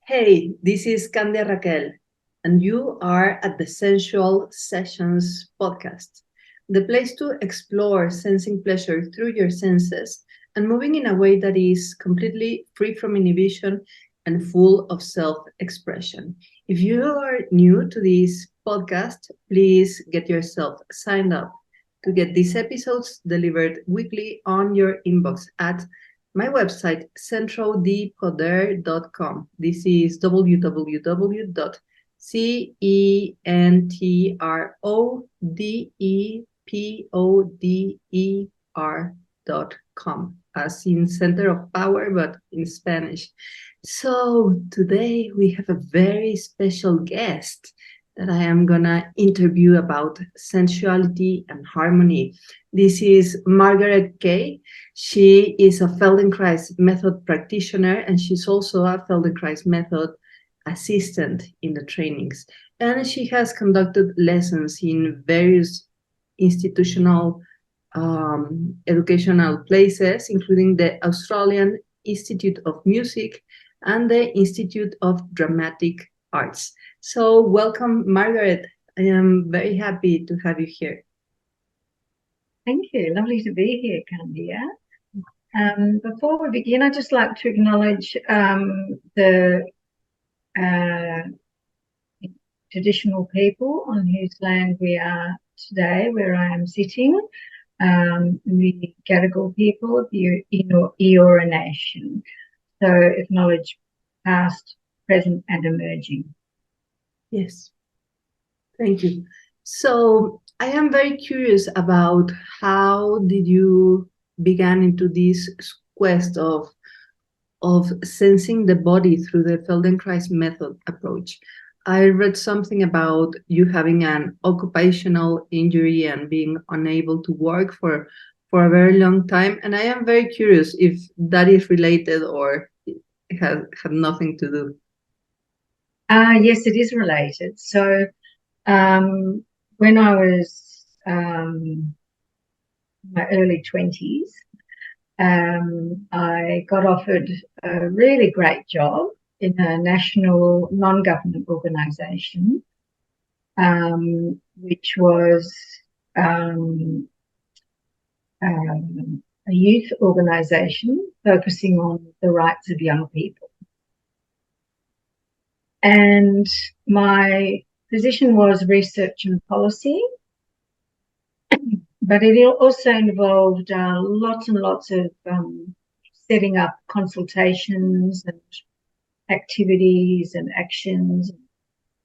Hey, this is Candia Raquel, and you are at the Sensual Sessions podcast, the place to explore sensing pleasure through your senses and moving in a way that is completely free from inhibition and full of self expression. If you are new to this podcast, please get yourself signed up to get these episodes delivered weekly on your inbox at my website, centrodepoder.com. This is www.centrodepoder.com, as in center of power, but in Spanish. So today we have a very special guest that I am gonna interview about sensuality and harmony. This is Margaret Kaye. She is a Feldenkrais Method Practitioner, and she's also a Feldenkrais Method assistant in the trainings. And she has conducted lessons in various institutional educational places, including the Australian Institute of Music and the Institute of Dramatic Arts. So welcome, Margaret. I am very happy to have you here. Thank you. Lovely to be here, Candia. Before we begin, I'd just like to acknowledge the traditional people on whose land we are today, where I am sitting, the Gadigal people of the Eora Nation. So acknowledge past, present and emerging. Yes, thank you. So I am very curious about how did you begin into this quest of sensing the body through the Feldenkrais method approach. I read something about you having an occupational injury and being unable to work for a very long time, and I am very curious if that is related or it had nothing to do. Yes, it is related. So when I was in my early 20s, I got offered a really great job in a national non-government organisation, which was a youth organisation focusing on the rights of young people. And my position was research and policy, but it also involved lots and lots of setting up consultations and activities and actions, as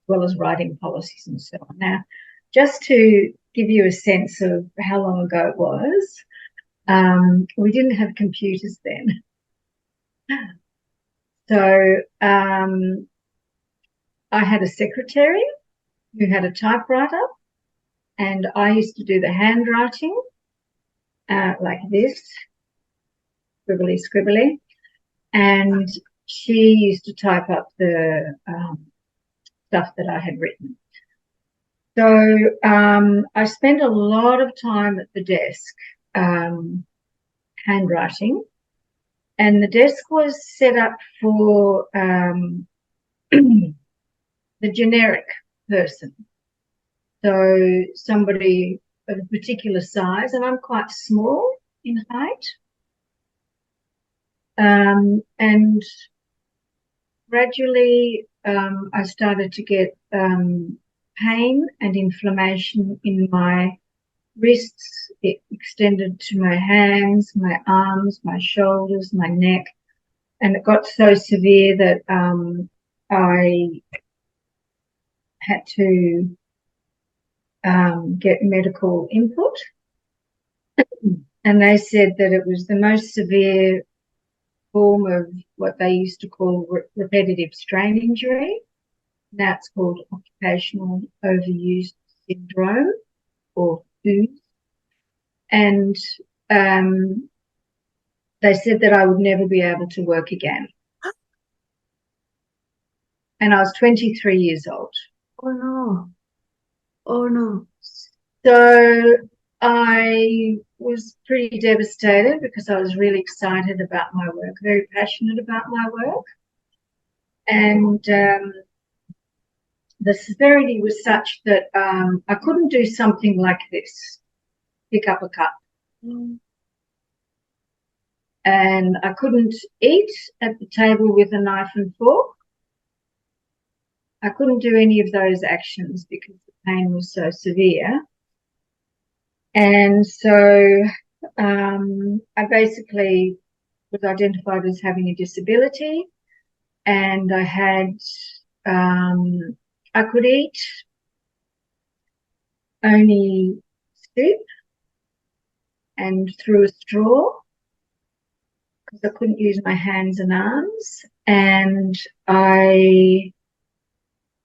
well as writing policies and so on. Now, just to give you a sense of how long ago it was, we didn't have computers then. So I had a secretary who had a typewriter, and I used to do the handwriting like this, scribbly, scribbly, and she used to type up the stuff that I had written. So I spent a lot of time at the desk handwriting, and the desk was set up for the generic person. So somebody of a particular size, and I'm quite small in height. And gradually I started to get pain and inflammation in my wrists. It extended to my hands, my arms, my shoulders, my neck, and it got so severe that I had to get medical input, and they said that it was the most severe form of what they used to call repetitive strain injury. Now it's called occupational overuse syndrome, or OOS. And they said that I would never be able to work again. And I was 23 years old. Oh no. Oh no. So I was pretty devastated because I was really excited about my work, very passionate about my work. And the severity was such that I couldn't do something like this, pick up a cup. And I couldn't eat at the table with a knife and fork. I couldn't do any of those actions because the pain was so severe. And so I basically was identified as having a disability, and I had, I could eat only soup and through a straw because I couldn't use my hands and arms. And I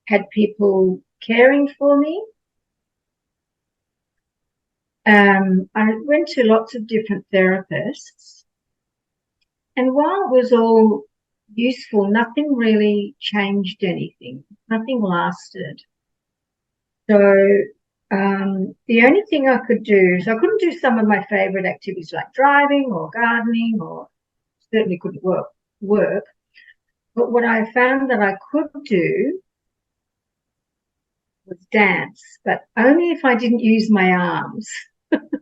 had people caring for me. I went to lots of different therapists, and while it was all useful, nothing really changed anything. Nothing lasted. So the only thing I could do is I couldn't do some of my favorite activities like driving or gardening, or certainly couldn't work. But what I found that I could do was dance, but only if I didn't use my arms.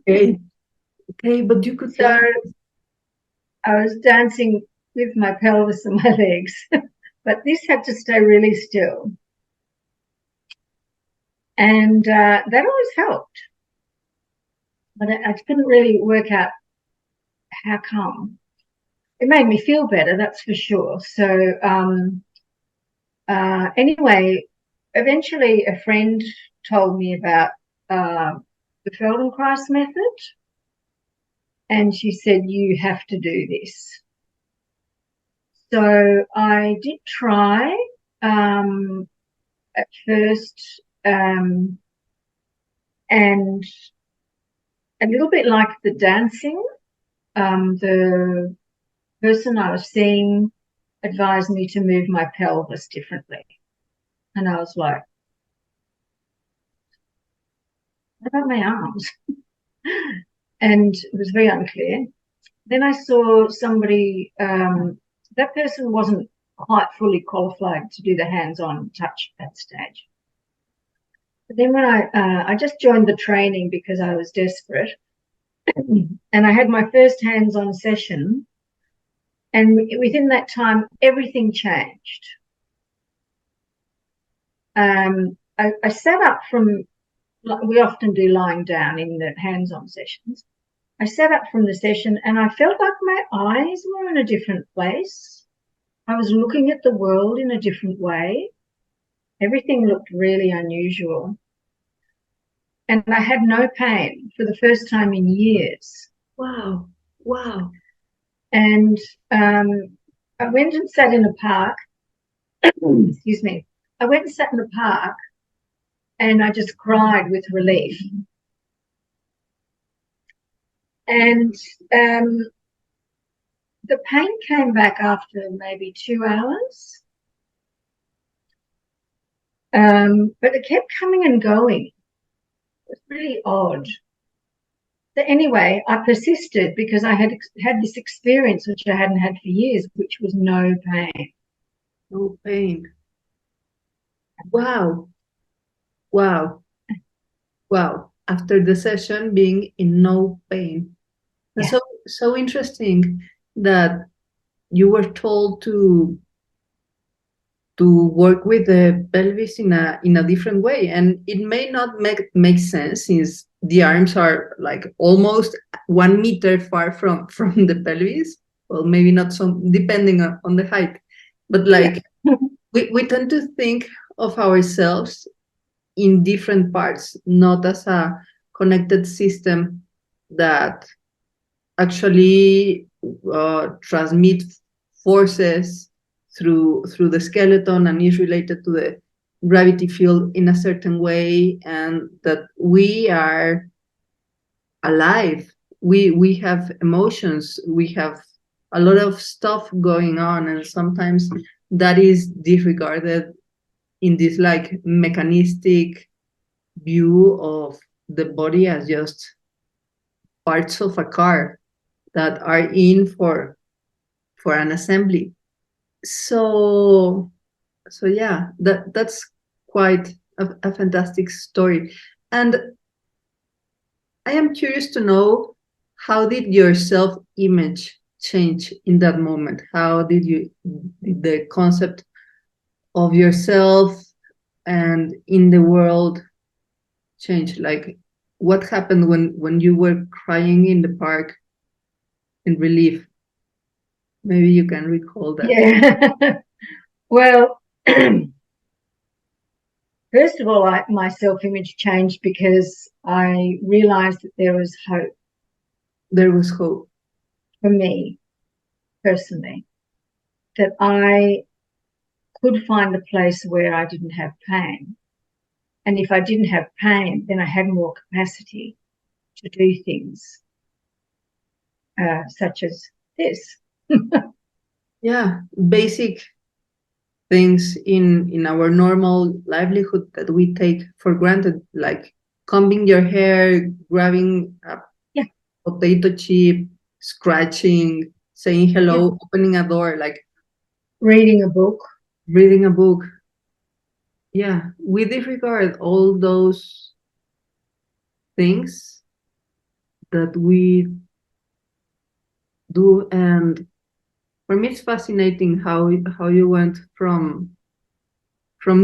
Okay, but you could So dance. I was dancing with my pelvis and my legs, but this had to stay really still. And that always helped. But I couldn't really work out how come. It made me feel better, that's for sure. So anyway, eventually a friend told me about the Feldenkrais method. And she said, you have to do this. So I did try at first, and a little bit like the dancing, the person I was seeing advised me to move my pelvis differently. And I was like, what about my arms? And it was very unclear. Then I saw somebody, that person wasn't quite fully qualified to do the hands-on touch at that stage. But then when I just joined the training because I was desperate, and I had my first hands-on session, and within that time, everything changed. I sat up from, we often do lying down in the hands-on sessions. I sat up from the session and I felt like my eyes were in a different place. I was looking at the world in a different way. Everything looked really unusual. And I had no pain for the first time in years. Wow, wow. And I went and sat in a park. Excuse me. I went and sat in the park and I just cried with relief. And the pain came back after maybe 2 hours. But it kept coming and going. It was really odd. So anyway, I persisted because I had this experience which I hadn't had for years, which was no pain. No pain. Wow. Wow. Wow. After the session being in no pain. Yeah. So interesting that you were told to work with the pelvis in a different way, and it may not make sense since the arms are like almost 1 meter far from the pelvis. Well, maybe not so, depending on the height, but like Yeah. we tend to think of ourselves in different parts, not as a connected system that actually transmit forces through the skeleton and is related to the gravity field in a certain way, and that we are alive. We have emotions, we have a lot of stuff going on, and sometimes that is disregarded in this like mechanistic view of the body as just parts of a car that are in for an assembly. So yeah, that's quite a fantastic story. And I am curious to know, how did your self-image change in that moment? How did the concept of yourself and in the world change? Like, what happened when you were crying in the park in relief? Maybe you can recall that. Yeah. Well, first of all, my self-image changed because I realized that there was hope There was hope. for me personally, that I could find a place where I didn't have pain. And if I didn't have pain, then I had more capacity to do things such as this. Yeah, basic things in our normal livelihood that we take for granted, like combing your hair, grabbing a potato chip, scratching, saying hello, opening a door, like reading a book. reading a book. Yeah, we disregard all those things that we do. And for me, it's fascinating how you went from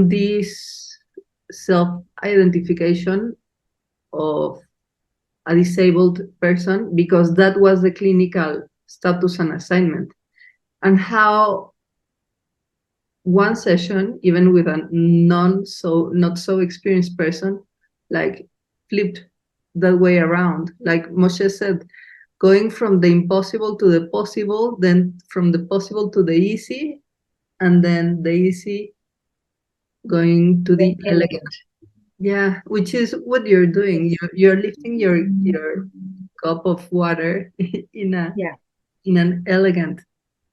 this self-identification of a disabled person, because that was the clinical status and assignment, and how one session, even with a not so experienced person, like flipped that way around. Like Moshe said, going from the impossible to the possible, then from the possible to the easy, and then the easy going to the elegant. Yeah, which is what you're doing. You're lifting your cup of water in an elegant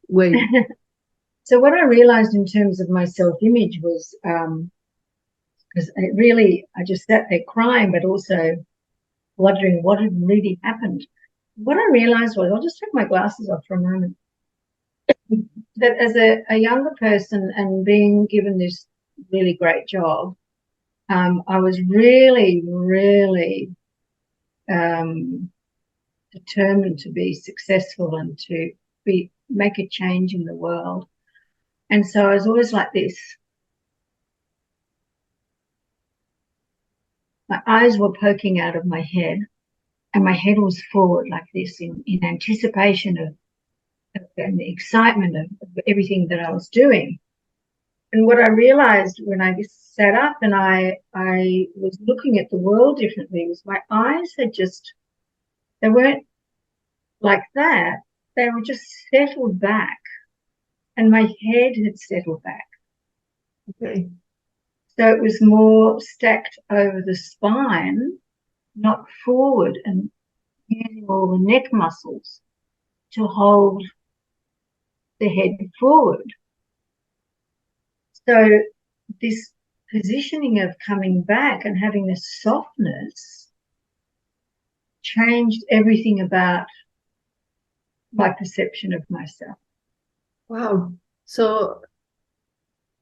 way. So what I realized in terms of my self-image was, because I just sat there crying, but also wondering what had really happened. What I realized was, I'll just take my glasses off for a moment, that as a younger person and being given this really great job, I was really, really determined to be successful and to make a change in the world. And so I was always like this. My eyes were poking out of my head, and my head was forward like this in anticipation of and the excitement of everything that I was doing. And what I realized when I just sat up and I was looking at the world differently was my eyes had they weren't like that. They were just settled back, and my head had settled back. Okay. So it was more stacked over the spine, not forward, and using all the neck muscles to hold the head forward. So this positioning of coming back and having this softness changed everything about my perception of myself. Wow. So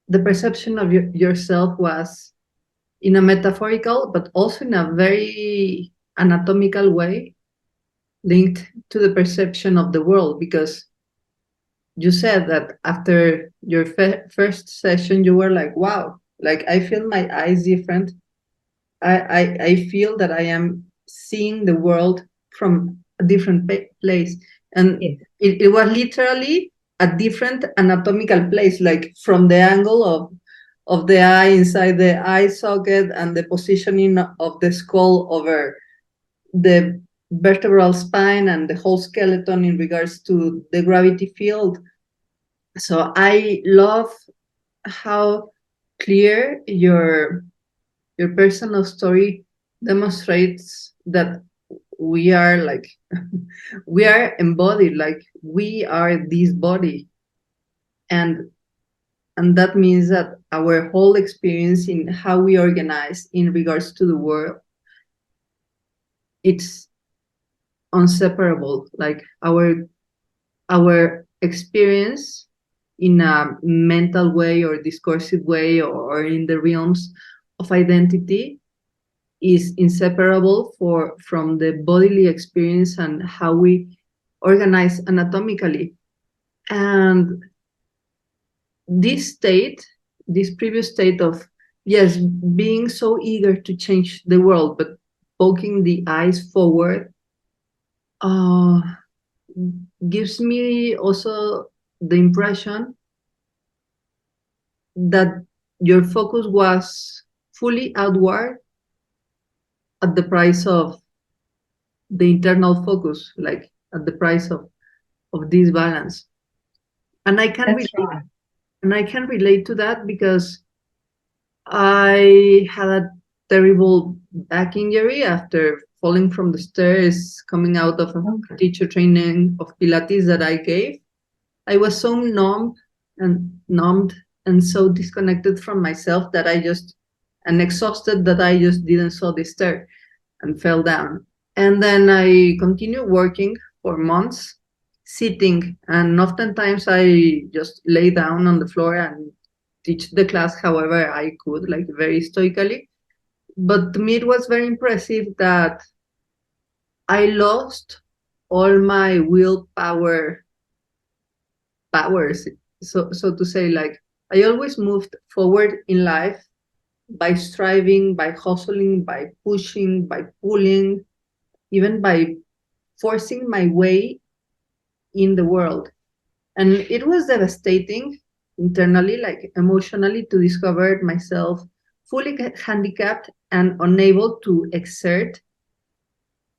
the perception of yourself was in a metaphorical, but also in a very anatomical way, linked to the perception of the world, because you said that after your first session, you were like, wow, like I feel my eyes different. I feel that I am seeing the world from a different place. And it was literally a different anatomical place, like from the angle of the eye inside the eye socket, and the positioning of the skull over the vertebral spine and the whole skeleton in regards to the gravity field. So I love how clear your personal story demonstrates that we are like we are embodied, like we are this body, and that means that our whole experience in how we organize in regards to the world, it's inseparable. Like our experience in a mental way or discursive way or in the realms of identity is inseparable from the bodily experience and how we organize anatomically. And this previous state of, yes, being so eager to change the world, but poking the eyes forward, gives me also the impression that your focus was fully outward at the price of the internal focus, like at the price of this balance. And I can relate, and I can relate to that because I had a terrible back injury after falling from the stairs coming out of a teacher training of Pilates that I gave. I was so numbed and so disconnected from myself that and exhausted that I just didn't saw the stair and fell down. And then I continued working for months, sitting, and oftentimes I just lay down on the floor and teach the class however I could, like very stoically. But to me, it was very impressive that I lost all my willpower powers. So to say, like, I always moved forward in life by striving, by hustling, by pushing, by pulling, even by forcing my way in the world. And it was devastating internally, like emotionally, to discover myself fully handicapped and unable to exert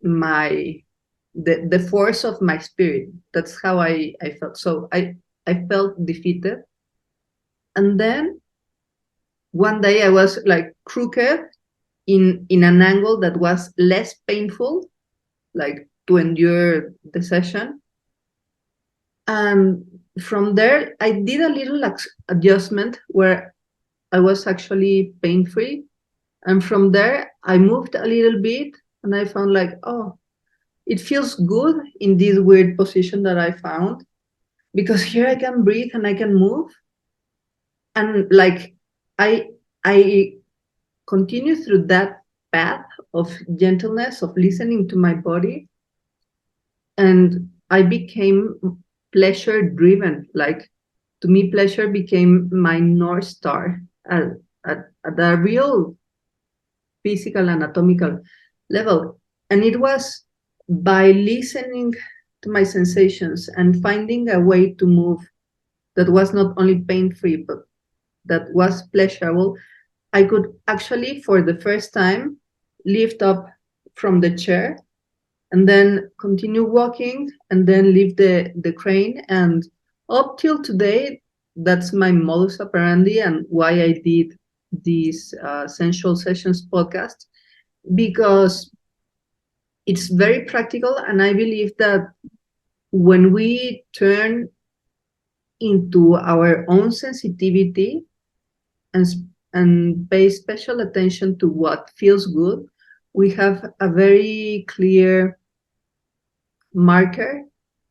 the force of my spirit. That's how I felt. So I felt defeated. And then one day I was like crooked in an angle that was less painful, like to endure the session. And from there, I did a little adjustment where I was actually pain-free. And from there, I moved a little bit and I found like, oh, it feels good in this weird position that I found, because here I can breathe and I can move. And like, I continue through that path of gentleness, of listening to my body. And I became pleasure driven. Like, to me, pleasure became my North Star at a real physical, anatomical level. And it was by listening to my sensations and finding a way to move that was not only pain-free, but that was pleasurable, I could actually, for the first time, lift up from the chair and then continue walking and then leave the crane. And up till today, that's my modus operandi and why I did this Sensual Sessions podcast, because it's very practical. And I believe that when we turn into our own sensitivity and pay special attention to what feels good, we have a very clear marker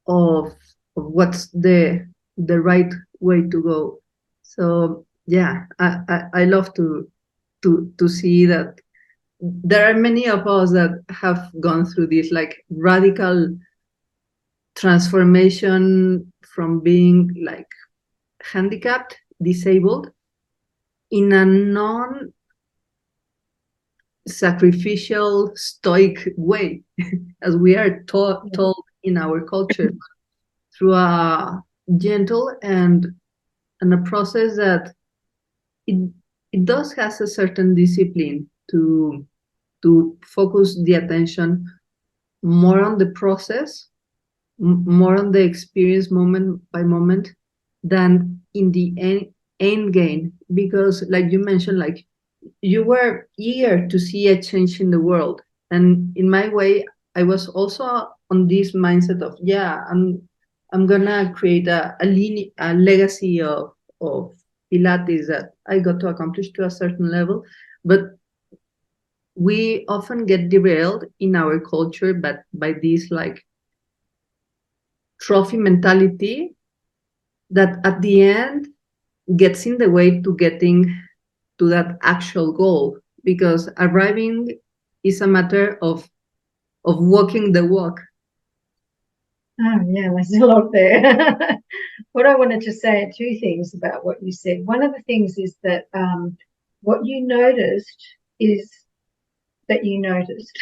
of what's the right way to go. So yeah, I love to see that there are many of us that have gone through this like radical transformation from being like handicapped, disabled, in a non-sacrificial, stoic way, as we are told in our culture, through a gentle and a process that it does has a certain discipline to focus the attention more on the process, more on the experience moment by moment, than in the end game. Because like you mentioned, like you were eager to see a change in the world, and in my way I was also on this mindset of, yeah, I'm gonna create a legacy of Pilates that I got to accomplish to a certain level. But we often get derailed in our culture but by this like trophy mentality that at the end gets in the way to getting to that actual goal, because arriving is a matter of walking the walk. Oh, yeah, there's a lot there. What I wanted to say are two things about what you said. One of the things is that what you noticed is that you noticed.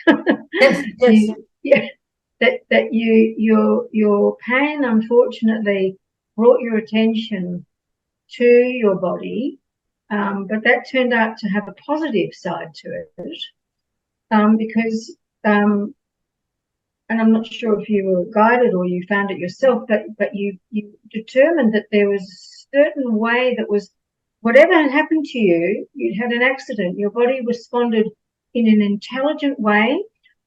Yes, yes. Yeah, that your pain unfortunately brought your attention to your body, but that turned out to have a positive side to it, because and I'm not sure if you were guided or you found it yourself, but you determined that there was a certain way that was, whatever had happened to you, you'd had an accident, your body responded in an intelligent way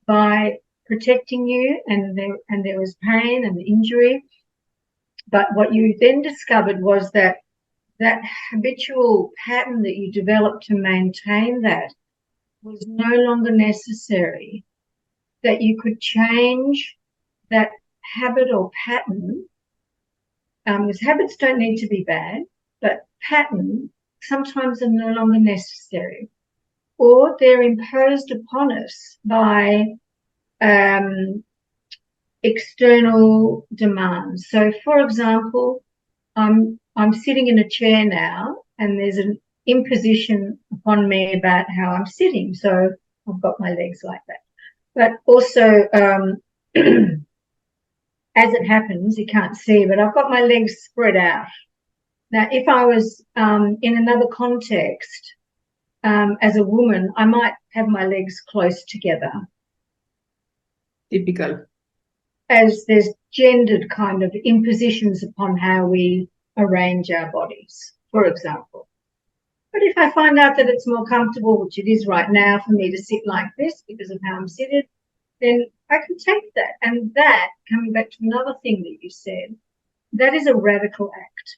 by protecting you, and there was pain and injury. But what you then discovered was that that habitual pattern that you developed to maintain that was no longer necessary, that you could change that habit or pattern, because habits don't need to be bad, but pattern sometimes are no longer necessary, or they're imposed upon us by external demands. So, for example, I'm sitting in a chair now, and there's an imposition upon me about how I'm sitting. So I've got my legs like that. But also, as it happens, you can't see, but I've got my legs spread out. Now, if I was in another context, as a woman, I might have my legs close together. Typical. As there's gendered kind of impositions upon how we arrange our bodies, for example. But if I find out that it's more comfortable, which it is right now, for me to sit like this because of how I'm seated, then I can take that. And that, coming back to another thing that you said, that is a radical act.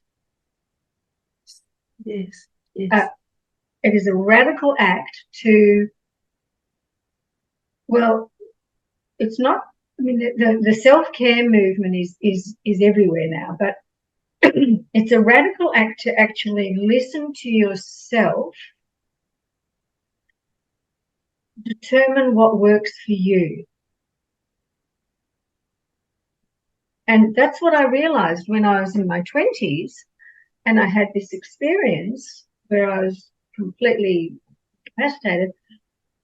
Yes, yes. It is a radical act to, well, it's not, I mean, the self-care movement is everywhere now, but it's a radical act to actually listen to yourself, determine what works for you. And that's what I realized when I was in my 20s and I had this experience where I was completely incapacitated.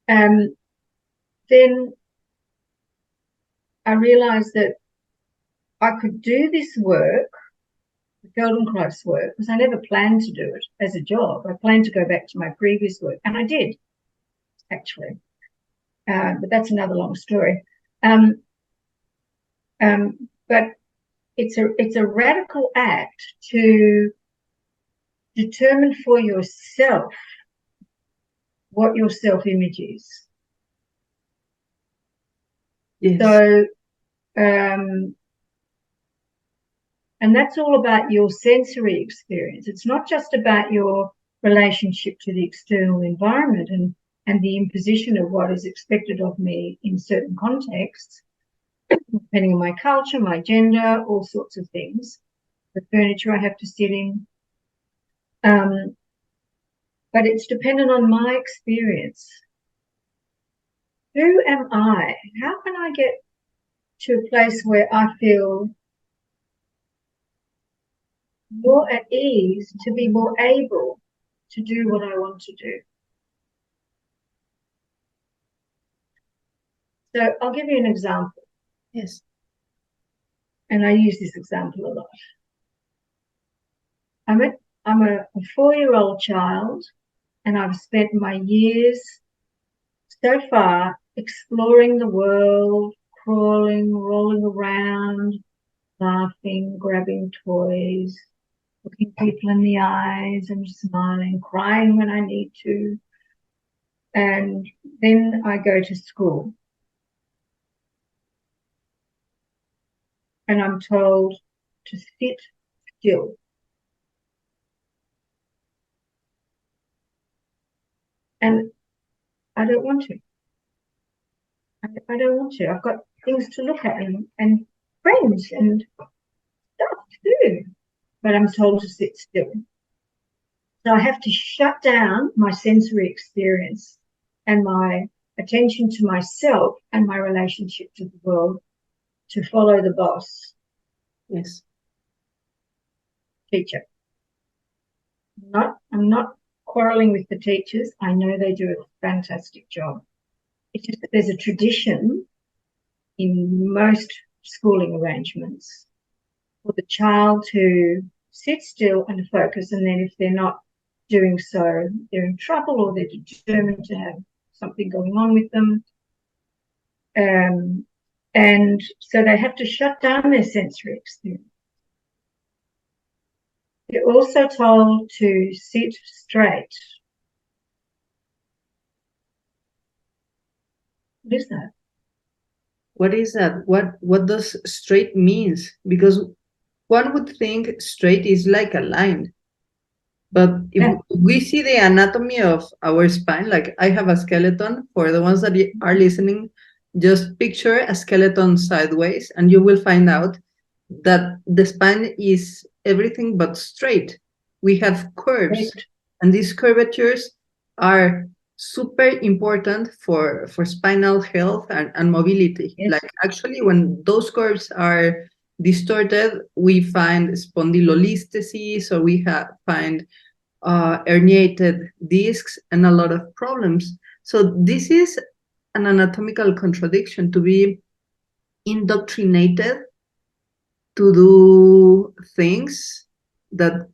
Then I realized that I could do this work, the Feldenkrais work, because I never planned to do it as a job. I planned to go back to my previous work, and I did, actually. But that's another long story. But it's a radical act to determine for yourself what your self-image is. Yes. So, and that's all about your sensory experience. It's not just about your relationship to the external environment and the imposition of what is expected of me in certain contexts, depending on my culture, my gender, all sorts of things, the furniture I have to sit in. But it's dependent on my experience. Who am I? How can I get to a place where I feel more at ease to be more able to do what I want to do? So I'll give you an example. Yes. And I use this example a lot. I'm a 4-year-old child, and I've spent my years so far exploring the world, crawling, rolling around, laughing, grabbing toys, looking people in the eyes and smiling, crying when I need to. And then I go to school. And I'm told to sit still. And I don't want to. I don't want to. I've got things to look at and friends and stuff to do. but I'm told to sit still. So I have to shut down my sensory experience and my attention to myself and my relationship to the world to follow the boss. Yes. Teacher. I'm not quarreling with the teachers. I know they do a fantastic job. It's just that there's a tradition in most schooling arrangements for the child to sit still and focus, and then if they're not doing so, they're in trouble or they're determined to have something going on with them. And so they have to shut down their sensory experience. They're also told to sit straight. What is that? What is that? What does straight means? Because one would think straight is like a line. But if we see the anatomy of our spine, like I have a skeleton, for the ones that are listening, just picture a skeleton sideways and you will find out that the spine is everything but straight. We have curves, and these curvatures are super important for spinal health and mobility. Yes. Like actually, when those curves are distorted, we find spondylolisthesis, or we find herniated discs and a lot of problems. So this is an anatomical contradiction, to be indoctrinated to do things that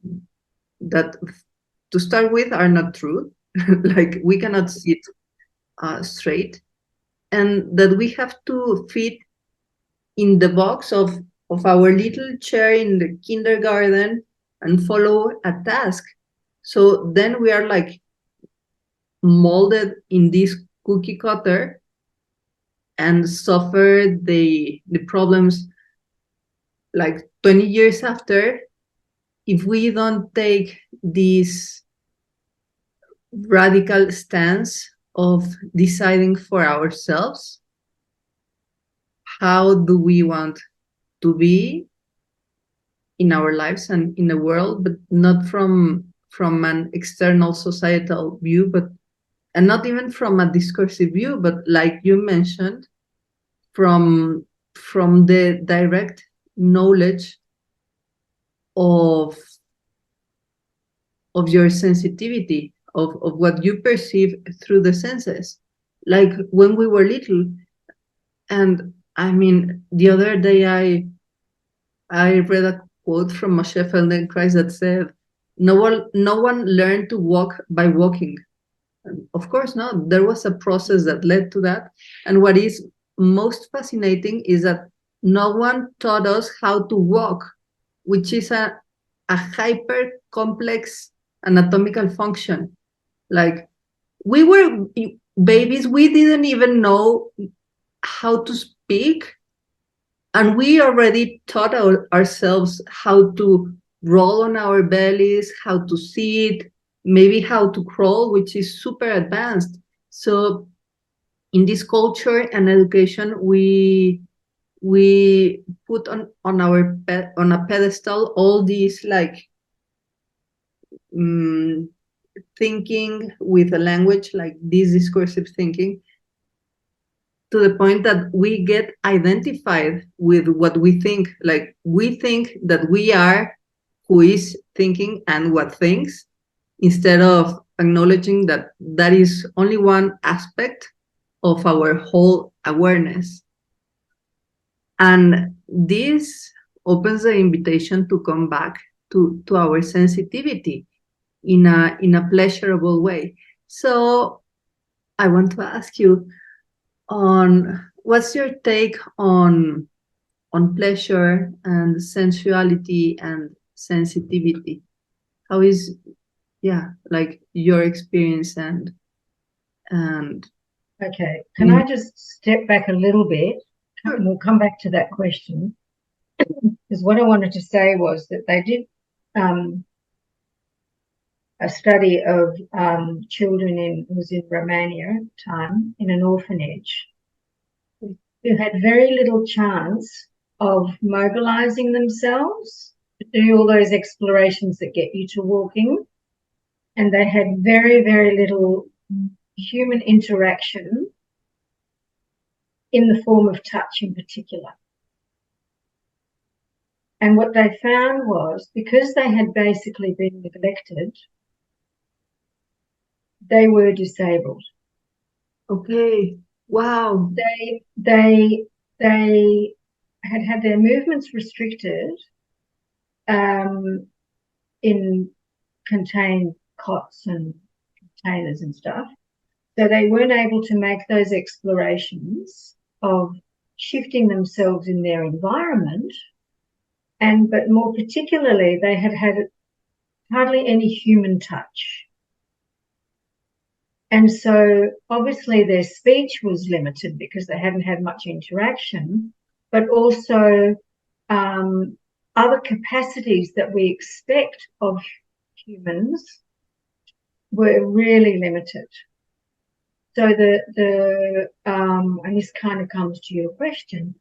to start with are not true. Like we cannot sit straight, and that we have to fit in the box of our little chair in the kindergarten and follow a task. So then we are like molded in this cookie cutter and suffer the problems like 20 years after, if we don't take this radical stance of deciding for ourselves how do we want to be in our lives and in the world, but not from an external societal view, and not even from a discursive view, but like you mentioned, from the direct knowledge of your sensitivity, of what you perceive through the senses. Like when we were little, and I mean, the other day I read a quote from Margaret Kaye Feldenkrais that said, no one learned to walk by walking. And of course not. There was a process that led to that. And what is most fascinating is that no one taught us how to walk, which is a hyper complex anatomical function. Like we were babies, we didn't even know how to speak, and we already taught ourselves how to roll on our bellies, how to sit, maybe how to crawl, which is super advanced. So in this culture and education, we put on a pedestal all these like thinking with a language, like this discursive thinking, to the point that we get identified with what we think. Like we think that we are who is thinking and what thinks, instead of acknowledging that that is only one aspect of our whole awareness. And this opens the invitation to come back to our sensitivity in a pleasurable way. So I want to ask you, on what's your take on pleasure and sensuality and sensitivity? How is like your experience and okay, can I just step back a little bit? Sure. And we'll come back to that question, because what I wanted to say was that they did a study of children in Romania at the time, in an orphanage, who had very little chance of mobilizing themselves do all those explorations that get you to walking, and they had very, very little human interaction in the form of touch in particular. And what they found was, because they had basically been neglected, they were disabled. Okay. Wow. They had their movements restricted in contained cots and containers and stuff. So they weren't able to make those explorations of shifting themselves in their environment. But more particularly, they had hardly any human touch. And so obviously their speech was limited because they hadn't had much interaction, but also other capacities that we expect of humans were really limited. So and this kind of comes to your question,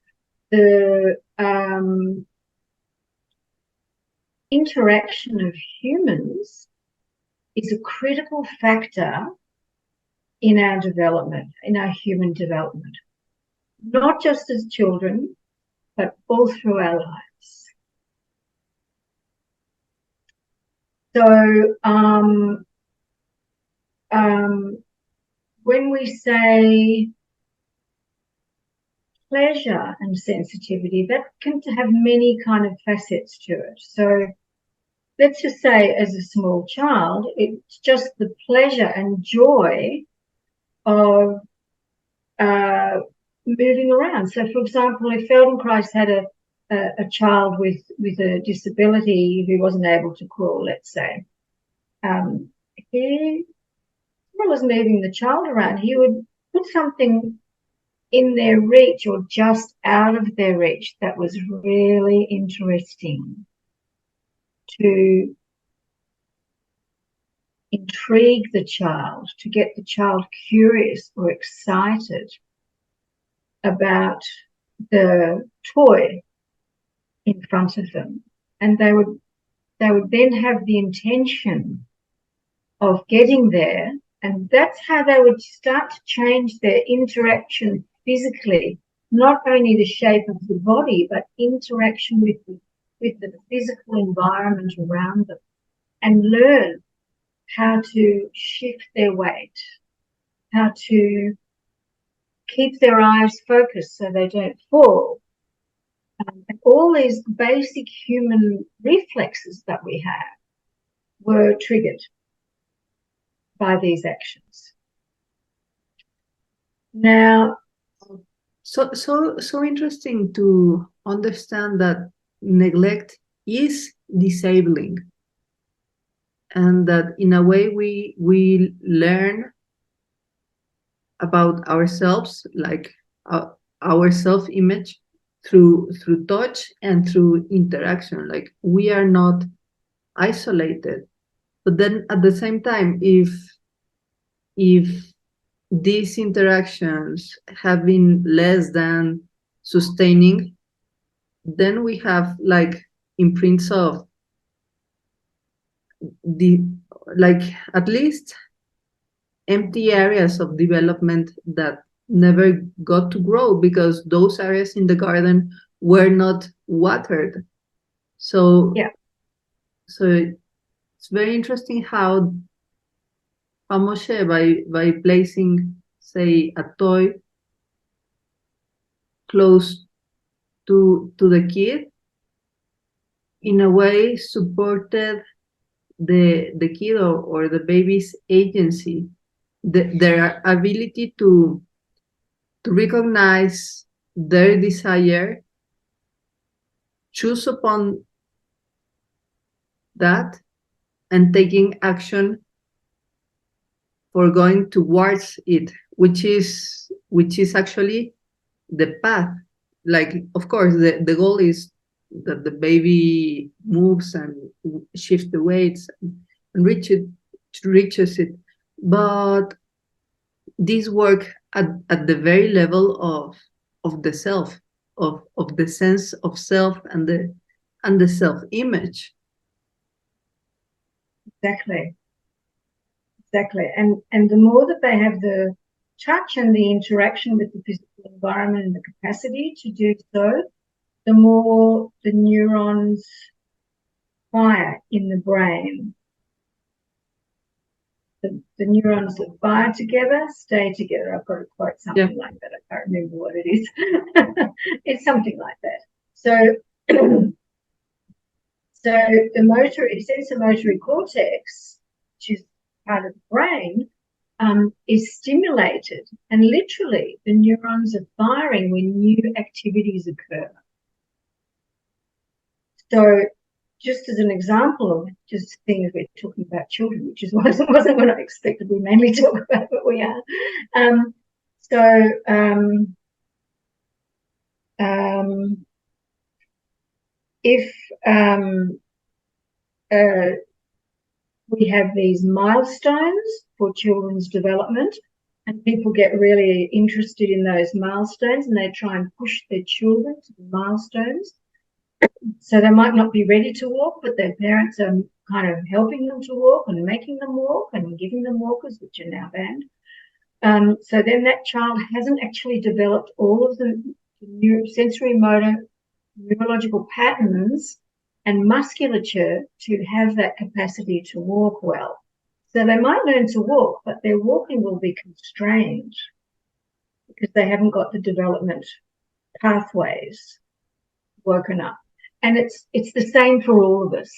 the interaction of humans is a critical factor in our development, in our human development, not just as children, but all through our lives. So when we say pleasure and sensitivity, that can have many kind of facets to it. So let's just say, as a small child, it's just the pleasure and joy of moving around. So, for example, if Feldenkrais had a child with a disability who wasn't able to crawl, let's say, he was moving the child around. He would put something in their reach or just out of their reach that was really interesting to intrigue the child, to get the child curious or excited about the toy in front of them. And they would then have the intention of getting there, and that's how they would start to change their interaction physically, not only the shape of the body, but interaction with the physical environment around them, and learn how to shift their weight, how to keep their eyes focused so they don't fall. And all these basic human reflexes that we have were triggered by these actions. Now, so interesting to understand that neglect is disabling, and that in a way we learn about ourselves, like our self-image, through touch and through interaction. Like, we are not isolated. But then at the same time, if these interactions have been less than sustaining, then we have like imprints of at least empty areas of development that never got to grow because those areas in the garden were not watered. So yeah. So it's very interesting how Moshe, by placing, say, a toy close to the kid, in a way supported the kid or the baby's agency, their ability to recognize their desire, choose upon that, and taking action for going towards it, which is actually the path. Like, of course, the goal is that the baby moves and shifts the weights and reaches it. But this work at the very level of the self, of the sense of self and and the self-image. Exactly. And the more that they have the touch and the interaction with the physical environment and the capacity to do so, the more the neurons fire in the brain. The neurons that fire together stay together. I've got to quote something like that. I can't remember what it is. It's something like that. So, the sensory cortex, which is part of the brain, is stimulated, and literally the neurons are firing when new activities occur. So, just as an example of just things we're talking about children, which wasn't what I expected we mainly talk about, but we are. If we have these milestones for children's development, and people get really interested in those milestones, and they try and push their children to the milestones. So they might not be ready to walk, but their parents are kind of helping them to walk and making them walk and giving them walkers, which are now banned. So then that child hasn't actually developed all of the sensory motor neurological patterns and musculature to have that capacity to walk well. So they might learn to walk, but their walking will be constrained because they haven't got the development pathways woken up. And it's the same for all of us.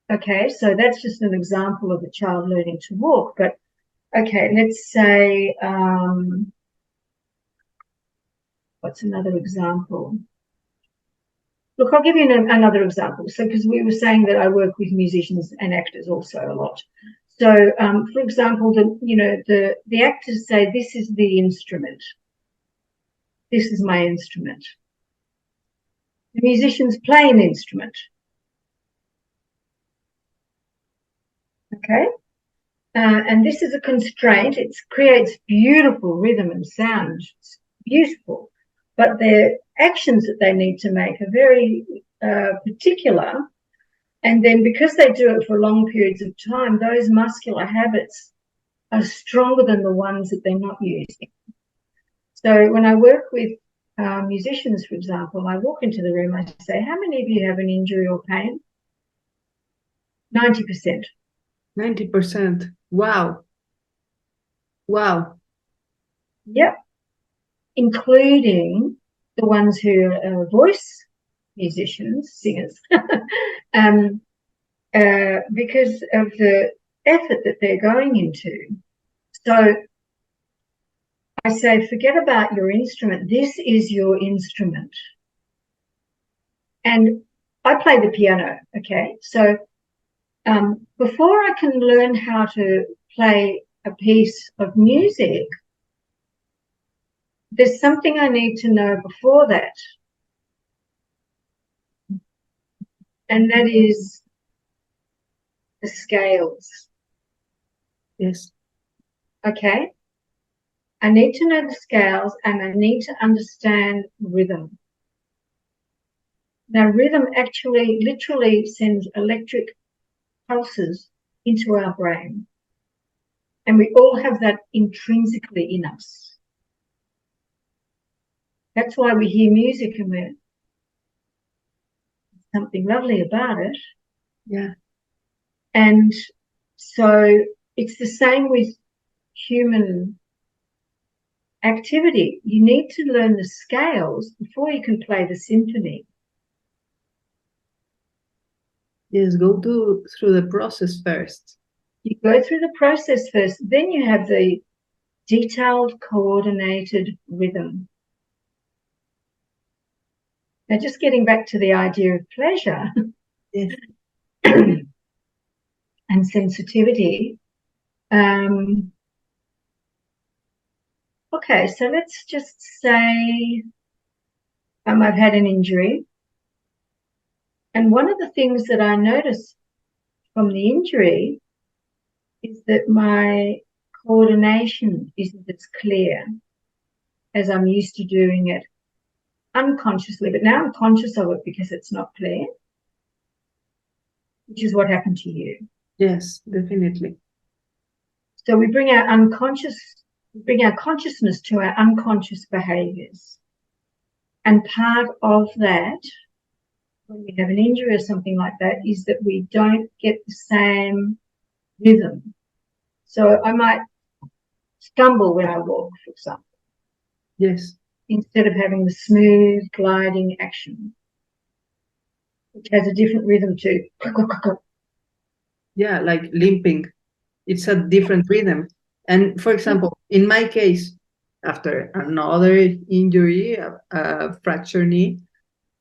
Okay, so that's just an example of a child learning to walk. But okay, let's say, what's another example? Look, I'll give you another example. So, because we were saying that I work with musicians and actors also a lot. So, for example, the actors say, "This is the instrument. This is my instrument." The musicians play an instrument. Okay, and this is a constraint. It creates beautiful rhythm and sound. It's beautiful, but their actions that they need to make are very particular. And then because they do it for long periods of time, those muscular habits are stronger than the ones that they're not using. So when I work with musicians, for example, I walk into the room, I say, "How many of you have an injury or pain?" 90%. 90%. Wow. Wow. Yep. Including the ones who are voice musicians, singers, because of the effort that they're going into. So I say, forget about your instrument. This is your instrument. And I play the piano, okay? So before I can learn how to play a piece of music, there's something I need to know before that. And that is the scales. Yes. Okay? I need to know the scales, and I need to understand rhythm. Now, rhythm actually literally sends electric pulses into our brain. And we all have that intrinsically in us. That's why we hear music and there's something lovely about it. Yeah. And so it's the same with human activity. You need to learn the scales before you can play the symphony. Yes, go through the process first. You go through the process first, then you have the detailed, coordinated rhythm. Now, just getting back to the idea of pleasure, yes, and sensitivity. Okay, so let's just say I've had an injury. And one of the things that I noticed from the injury is that my coordination isn't as clear as I'm used to doing it unconsciously. But now I'm conscious of it because it's not clear. which is what happened to you. Yes, definitely. So we bring our consciousness to our unconscious behaviors. And part of that, when we have an injury or something like that, is that we don't get the same rhythm. So I might stumble when I walk, for example. Yes. Instead of having the smooth gliding action, which has a different rhythm to. Yeah, like limping. It's a different rhythm. And for example, in my case, after another injury, a fractured knee,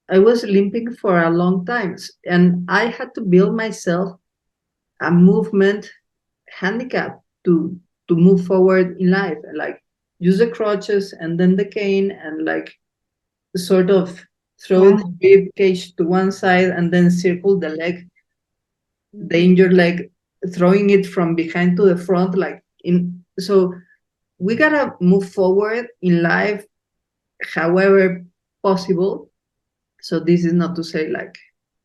I was limping for a long time. And I had to build myself a movement handicap to move forward in life. Like use the crutches and then the cane and like sort of throw the rib cage to one side and then circle the leg, the injured leg, throwing it from behind to the front, like in. So we gotta move forward in life however possible. So this is not to say like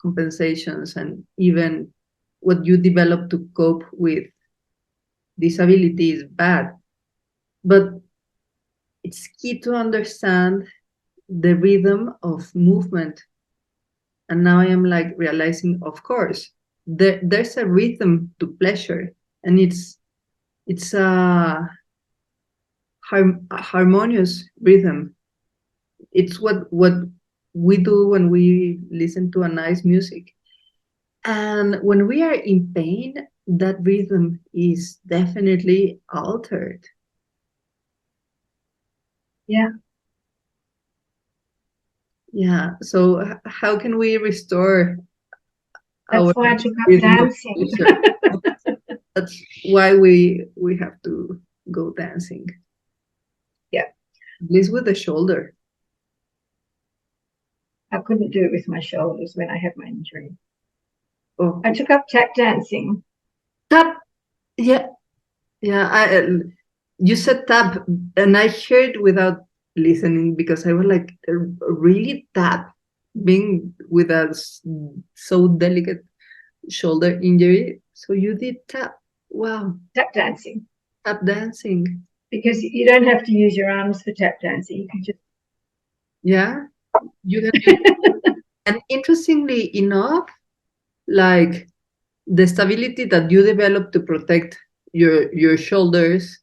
compensations and even what you develop to cope with disability is bad, but it's key to understand the rhythm of movement. And now I am like realizing, of course, there's a rhythm to pleasure, and it's a harmonious rhythm. It's what we do when we listen to a nice music. And when we are in pain, that rhythm is definitely altered. Yeah. Yeah. So how can we restore That's our why I took up rhythm of dancing. pleasure? That's why we have to go dancing. Yeah. At least with the shoulder. I couldn't do it with my shoulders when I had my injury. Oh, I took up tap dancing. tap. Yeah. Yeah. You said tap, and I heard without listening because I was like, really tap, being with a so delicate shoulder injury. So you did tap. Wow. Tap dancing. Tap dancing. Because you don't have to use your arms for tap dancing. You can just. Yeah. You can. And interestingly enough, like the stability that you develop to protect your shoulders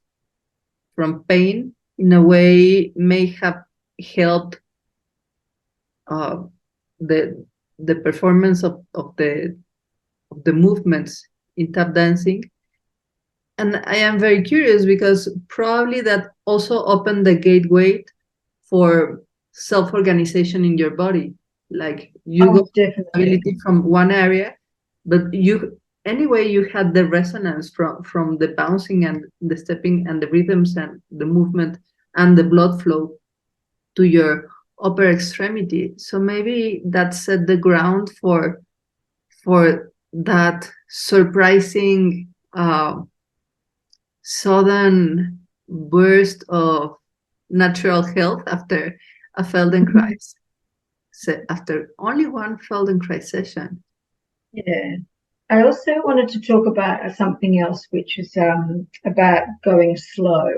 from pain in a way may have helped uh, the the performance of the movements in tap dancing. And I am very curious because probably that also opened the gateway for self-organization in your body. Like you got Definitely. stability from one area, but you anyway you had the resonance from the bouncing and the stepping and the rhythms and the movement and the blood flow to your upper extremity. So maybe that set the ground for that surprising sudden burst of natural health after a Feldenkrais, after only one Feldenkrais session. Yeah. I also wanted to talk about something else, which is about going slow.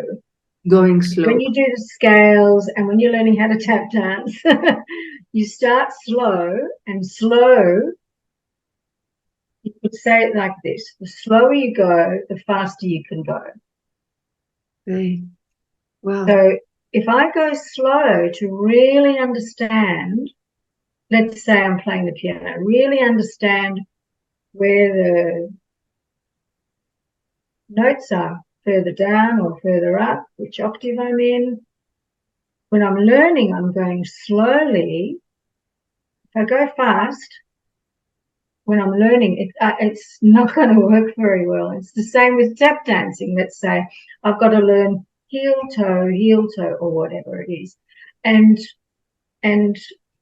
Going slow. When you do the scales and when you're learning how to tap dance, you start slow, and slow, you could say it like this: the slower you go, the faster you can go. Okay. Wow. So if I go slow to really understand, let's say I'm playing the piano, really understand where the notes are, further down or further up, which octave I'm in. When I'm learning, I'm going slowly. If I go fast, when I'm learning, it's not going to work very well. It's the same with tap dancing. Let's say I've got to learn heel toe, or whatever it is. And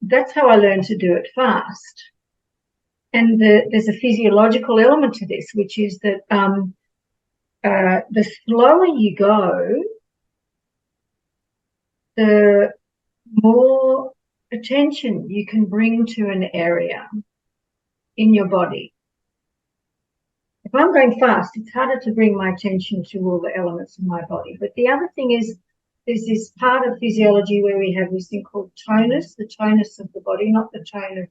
that's how I learned to do it fast. And there's a physiological element to this, which is that the slower you go, the more attention you can bring to an area in your body. if I'm going fast, it's harder to bring my attention to all the elements of my body. But the other thing is, there's this part of physiology where we have this thing called tonus, the tonus of the body, not the tone of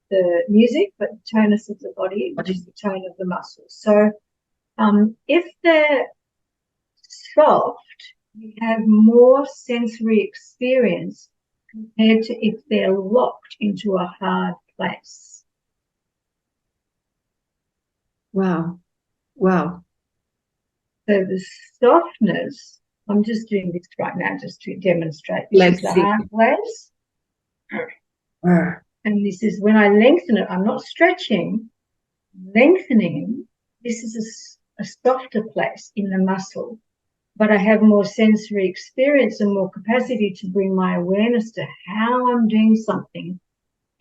the music, but the tonus of the body, which is the tone of the muscles. So if they're soft, you have more sensory experience compared to if they're locked into a hard place. Wow. Wow. So the softness, I'm just doing this right now just to demonstrate. This Let's is the see. hard place. And this is when I lengthen it, I'm not stretching, lengthening. This is a softer place in the muscle, but I have more sensory experience and more capacity to bring my awareness to how I'm doing something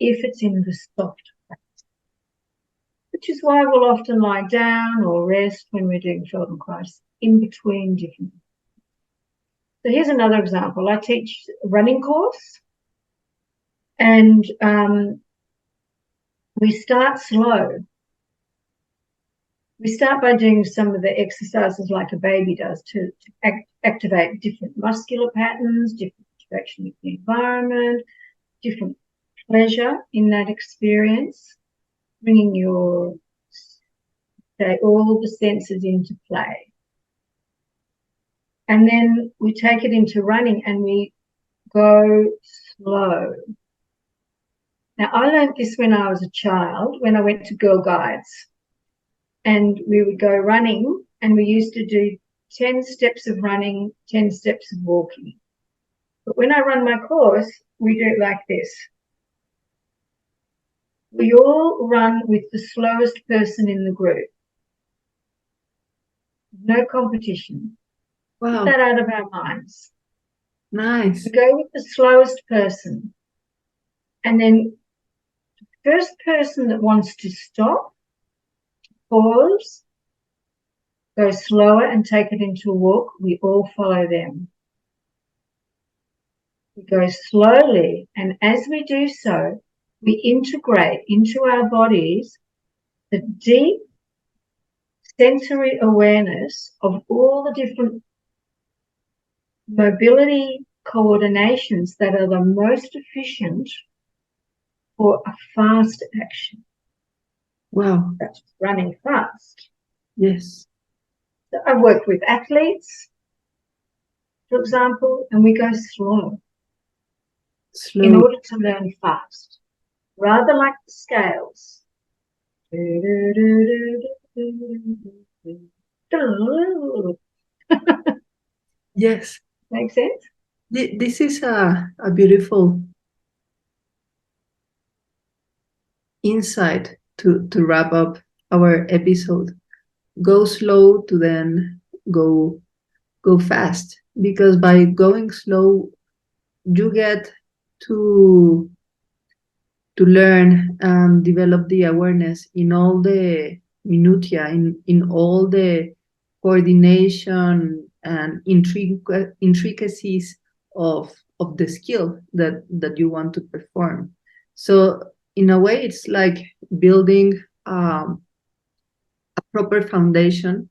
if it's in the soft place. Which is why we'll often lie down or rest when we're doing Feldenkrais in between different. So here's another example. I teach a running course, and we start slow. We start by doing some of the exercises like a baby does to activate different muscular patterns, different interaction with the environment, different pleasure in that experience, bringing your, say, all the senses into play. And then we take it into running and we go slow. Now, I learned this when I was a child, when I went to Girl Guides. And we would go running, and we used to do 10 steps of running, 10 steps of walking. But when I run my course, we do it like this. We all run with the slowest person in the group. No competition. Wow. Put that out of our minds. Nice. We go with the slowest person. And then the first person that wants to stop, pause, go slower and take it into a walk, we all follow them. We go slowly, and as we do so, we integrate into our bodies the deep sensory awareness of all the different mobility coordinations that are the most efficient for a fast action. Wow. That's running fast. Yes. So I work with athletes, for example, and we go slow. In order to learn fast, rather like the scales. Yes. Make sense? This is a beautiful insight to wrap up our episode. Go slow to then go fast, because by going slow you get to learn and develop the awareness in all the minutia, in all the coordination and intricacies of the skill that you want to perform. So in a way, it's like building a proper foundation,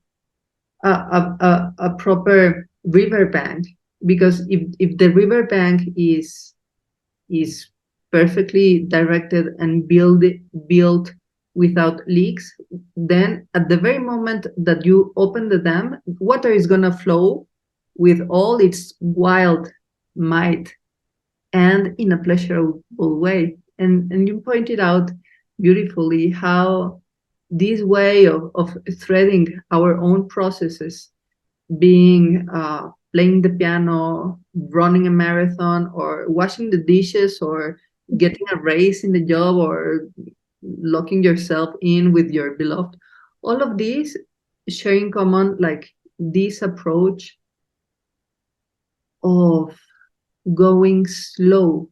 a proper riverbank, because if the riverbank is perfectly directed and built without leaks, then at the very moment that you open the dam, water is going to flow with all its wild might and in a pleasurable way. And you pointed out beautifully how this way of threading our own processes, being playing the piano, running a marathon, or washing the dishes, or getting a raise in the job, or locking yourself in with your beloved, all of these share in common like this approach of going slow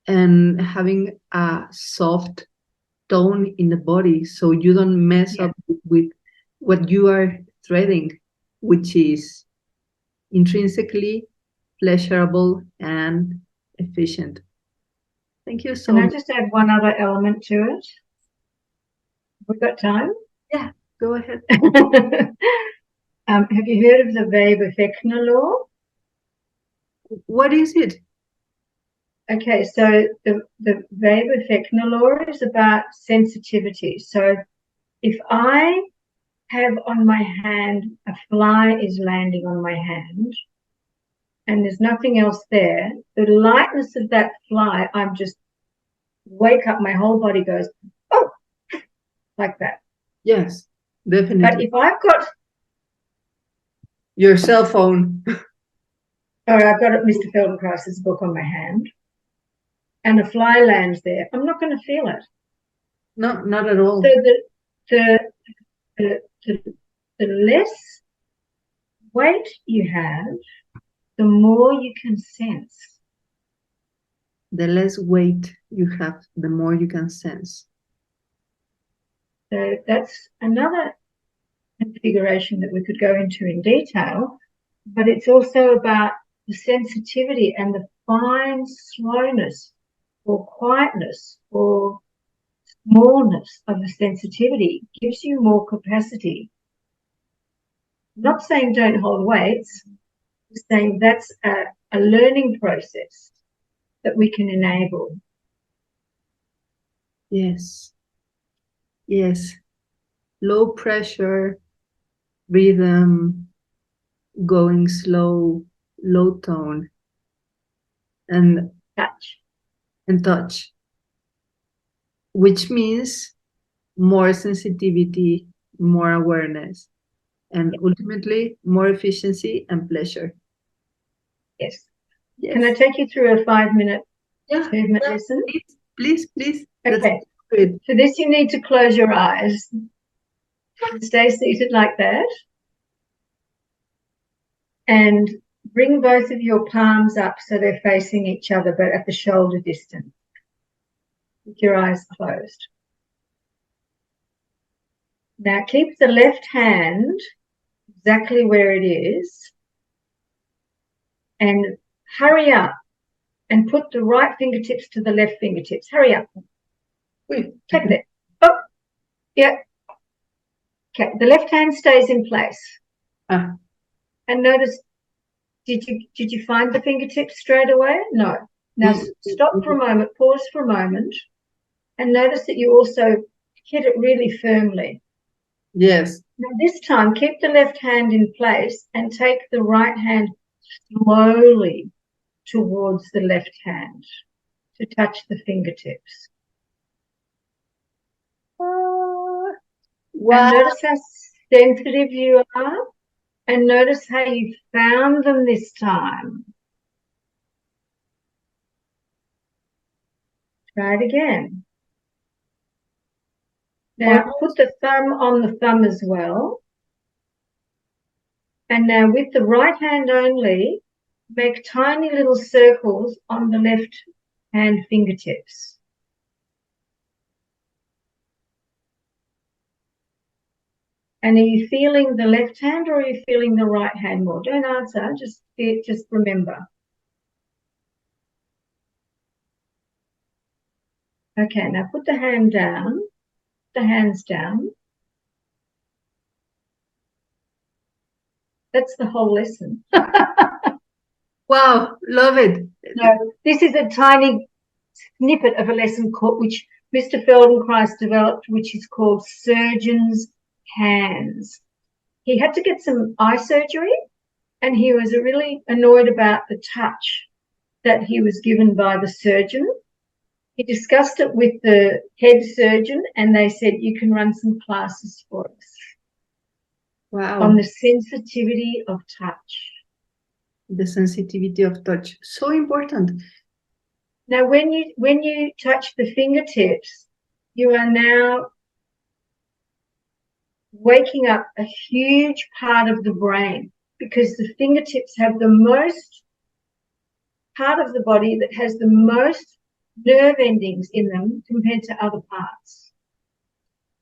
and having a soft tone in the body, so you don't mess up with what you are threading, which is intrinsically pleasurable and efficient. Thank you so much. Can I just add one other element to it? We've got time? Yeah. Go ahead. Have you heard of the Weber-Fechner law? What is it? Okay, so the Weber-Fechner law is about sensitivity. So if I have on my hand, a fly is landing on my hand, and there's nothing else there, the lightness of that fly, I'm just wake up, my whole body goes, oh, like that. Yes, definitely. But if I've got your cell phone, or I've got Mr. Feldenkrais's book on my hand, and a fly lands there, I'm not going to feel it. No, not at all. So the less weight you have, the more you can sense. The less weight you have, the more you can sense. So that's another configuration that we could go into in detail, but it's also about the sensitivity and the fine slowness or quietness or smallness of the sensitivity gives you more capacity. I'm not saying don't hold weights, I'm saying that's a learning process that we can enable. Yes. Yes. Low pressure, rhythm, going slow, low tone, and touch, which means more sensitivity, more awareness, and ultimately more efficiency and pleasure. Yes. Can I take you through a 5-minute movement lesson? Please. Okay. For this, you need to close your eyes. Stay seated like that. And bring both of your palms up so they're facing each other, but at the shoulder distance, with your eyes closed. Now keep the left hand exactly where it is and hurry up and put the right fingertips to the left fingertips. Hurry up. Take it. Oh, yeah. Okay, the left hand stays in place. And notice, did you find the fingertips straight away? No. Now stop for a moment, pause for a moment, and notice that you also hit it really firmly. Yes. Now this time, keep the left hand in place and take the right hand slowly towards the left hand to touch the fingertips. Wow. And notice how sensitive you are, and notice how you found them this time. Try it again. Now put the thumb on the thumb as well. And now with the right hand only, make tiny little circles on the left hand fingertips. And are you feeling the left hand or are you feeling the right hand more? Don't answer, just remember. Okay, now put the hand down, the hands down. That's the whole lesson. Wow, love it. No, this is a tiny snippet of a lesson which Mr. Feldenkrais developed, which is called Surgeon's Hands. He had to get some eye surgery and he was really annoyed about the touch that he was given by the surgeon. He discussed it with the head surgeon and they said, you can run some classes for us. Wow. On the sensitivity of touch. The sensitivity of touch, so important. Now, when you touch the fingertips, you are now waking up a huge part of the brain because the fingertips have the most part of the body that has the most nerve endings in them compared to other parts.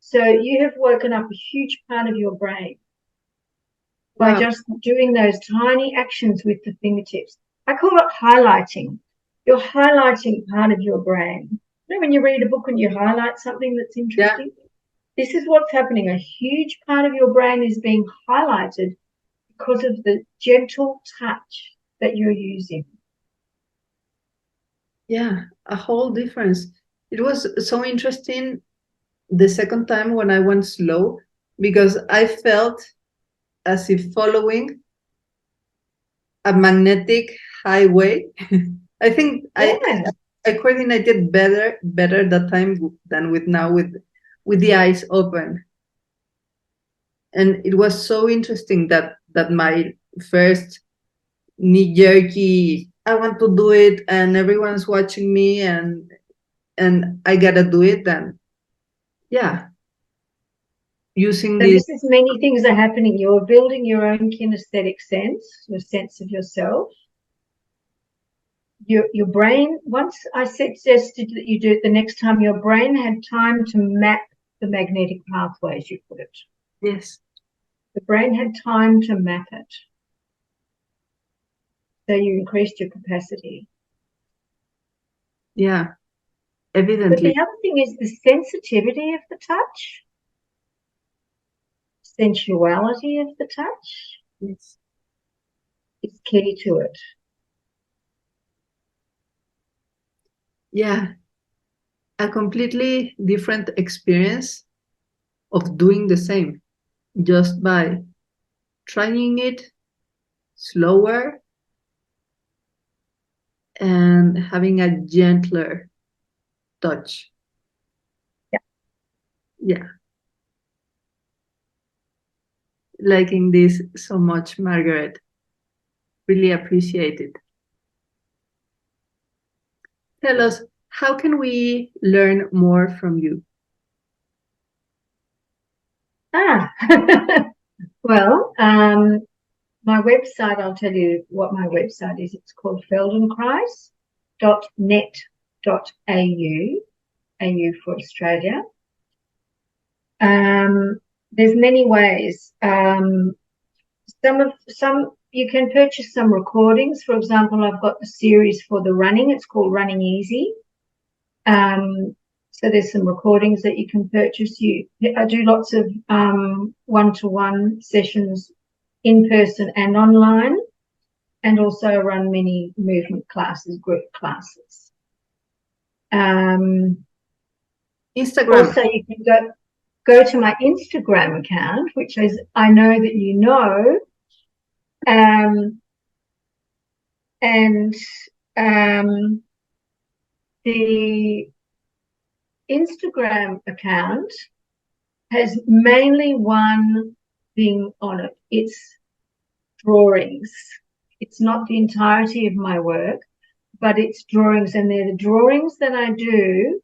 So you have woken up a huge part of your brain by just doing those tiny actions with the fingertips. I call it highlighting. You're highlighting part of your brain. You know when you read a book and you highlight something that's interesting? this is what's happening. A huge part of your brain is being highlighted because of the gentle touch that you're using. Yeah, a whole difference. It was so interesting the second time when I went slow, because I felt as if following a magnetic highway. I think Yeah. I coordinated better that time than with now with the eyes open. And it was so interesting that my first knee-jerky, I want to do it and everyone's watching me and I gotta do it, and yeah, using So this. this is many things are happening. You're building your own kinesthetic sense, your sense of yourself. Your brain, once I suggested that you do it the next time, your brain had time to map the magnetic pathways, you put it. Yes. The brain had time to map it. So you increased your capacity. Yeah, But evidently. the other thing is the sensitivity of the touch, sensuality of the touch Yes. is key to it. Yeah, a completely different experience of doing the same just by trying it slower and having a gentler touch. Yeah. Yeah. Liking this so much, Margaret. Really appreciate it. Tell us, how can we learn more from you? Well, my website, I'll tell you what my website is. It's called feldenkrais.net.au, AU for Australia. There's many ways. You can purchase some recordings. For example, I've got the series for the running. It's called Running Easy. So there's some recordings that you can purchase. I do lots of one-to-one sessions in person and online, and also run many movement classes, group classes. Instagram. Also, you can go to my Instagram account, which is, I know that you know, and the Instagram account has mainly one thing on it. It's drawings. It's not the entirety of my work, but it's drawings, and they're the drawings that I do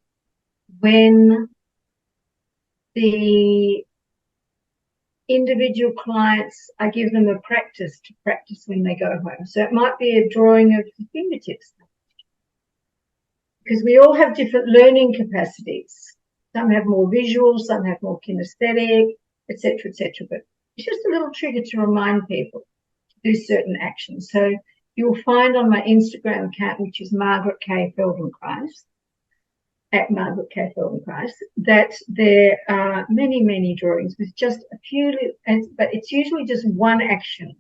when the individual clients, I give them a practice to practice when they go home. So it might be a drawing of the fingertips, because we all have different learning capacities. Some have more visual, some have more kinesthetic, etc., etc. But it's just a little trigger to remind people to do certain actions. So you'll find on my Instagram account, which is Margaret Kaye Feldenkrais, at Margaret Kaye Feldenkrais, that there are many, many drawings with just a few, but it's usually just one action.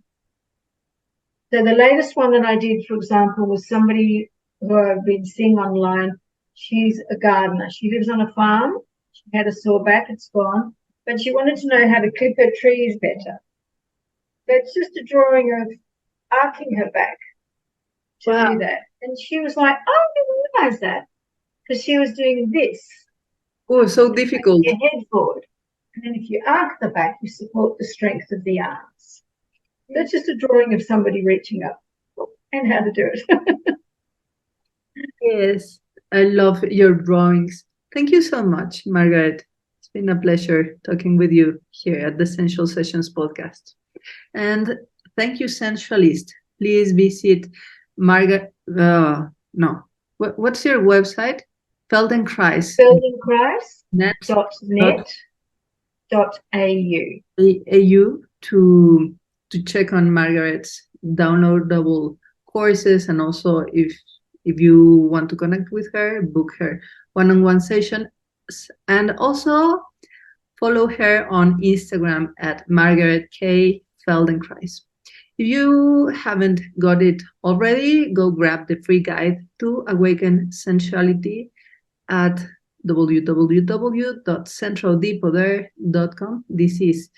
So the latest one that I did, for example, was somebody who I've been seeing online. She's a gardener. She lives on a farm. She had a sore back, it's gone, but she wanted to know how to clip her trees better. So it's just a drawing of arcing her back to do that. And she was like, oh, I didn't realize that, because she was doing this. Oh, so difficult. Your head forward. And then if you arc the back, you support the strength of the arms. That's just a drawing of somebody reaching up and how to do it. Yes, I love your drawings. Thank you so much, Margaret. It's been a pleasure talking with you here at the Sensual Sessions podcast. And thank you, Sensualist. Please visit Margaret. No. What's your website? Feldenkrais. Feldenkrais.net.au. To check on Margaret's downloadable courses, and also if you want to connect with her, book her one-on-one session. And also follow her on Instagram at Margaret Kaye Feldenkrais. If you haven't got it already, go grab the free guide to awaken sensuality at www.centraldepoder.com. This is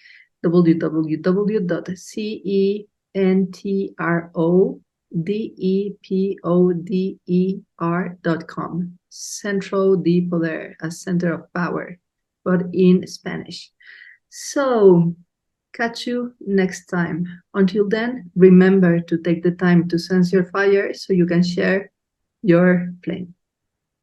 www.centrodepoder.com. Central de Poder, a center of power, but in Spanish. So, catch you next time. Until then, remember to take the time to sense your fire so you can share your flame.